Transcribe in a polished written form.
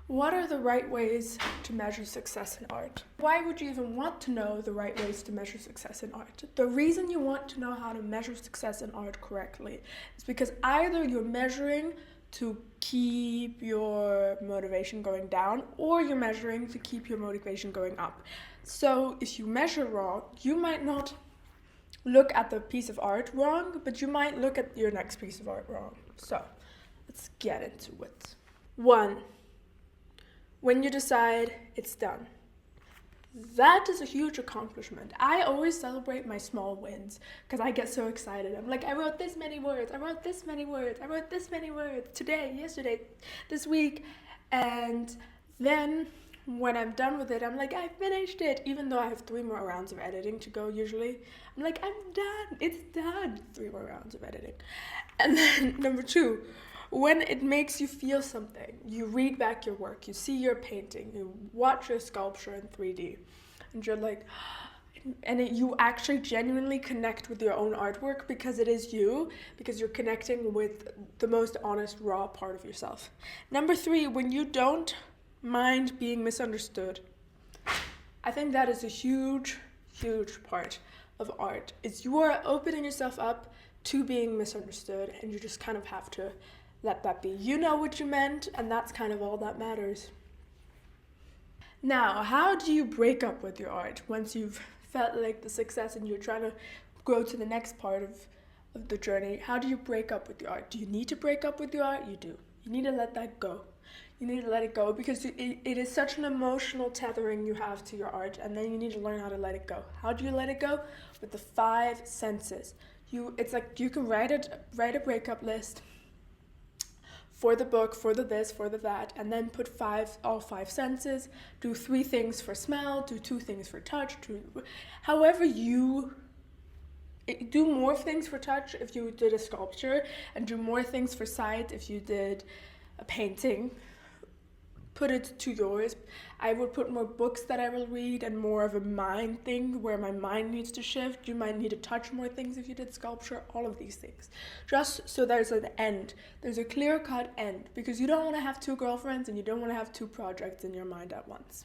What are the right ways to measure success in art? Why would you even want to know the right ways to measure success in art? The reason you want to know how to measure success in art correctly is because either you're measuring to keep your motivation going down, or you're measuring to keep your motivation going up. So if you measure wrong, you might not look at the piece of art wrong, but you might look at your next piece of art wrong. So let's get into it. 1. When you decide it's done. That is a huge accomplishment. I always celebrate my small wins because I get so excited. I'm like, I wrote this many words, I wrote this many words, I wrote this many words today, yesterday, this week. And then when I'm done with it, I'm like, I finished it, even though I have 3 more rounds of editing to go usually. I'm like, I'm done, it's done. 3 more rounds of editing. And then number 2, when it makes you feel something, you read back your work, you see your painting, you watch your sculpture in 3D, and you're like, you actually genuinely connect with your own artwork because it is you, because you're connecting with the most honest, raw part of yourself. Number 3, when you don't mind being misunderstood. I think that is a huge, huge part of art. Is you are opening yourself up to being misunderstood, and you just kind of have to let that be. You know what you meant, and that's kind of all that matters. Now, how do you break up with your art once you've felt like the success and you're trying to go to the next part of the journey? How do you break up with your art? Do you need to break up with your art? You do. You need to let that go. You need to let it go because it is such an emotional tethering you have to your art, and then you need to learn how to let it go. How do you let it go? With the 5 senses. It's like you can write a breakup list for the book, for the this, for the that, and then put all 5 senses, do 3 things for smell, do 2 things for touch, however you do more things for touch if you did a sculpture, and do more things for sight if you did a painting. Put it to yours. I would put more books that I will read and more of a mind thing where my mind needs to shift. You might need to touch more things if you did sculpture, all of these things. Just so there's an end. There's a clear-cut end because you don't want to have 2 girlfriends and you don't want to have 2 projects in your mind at once.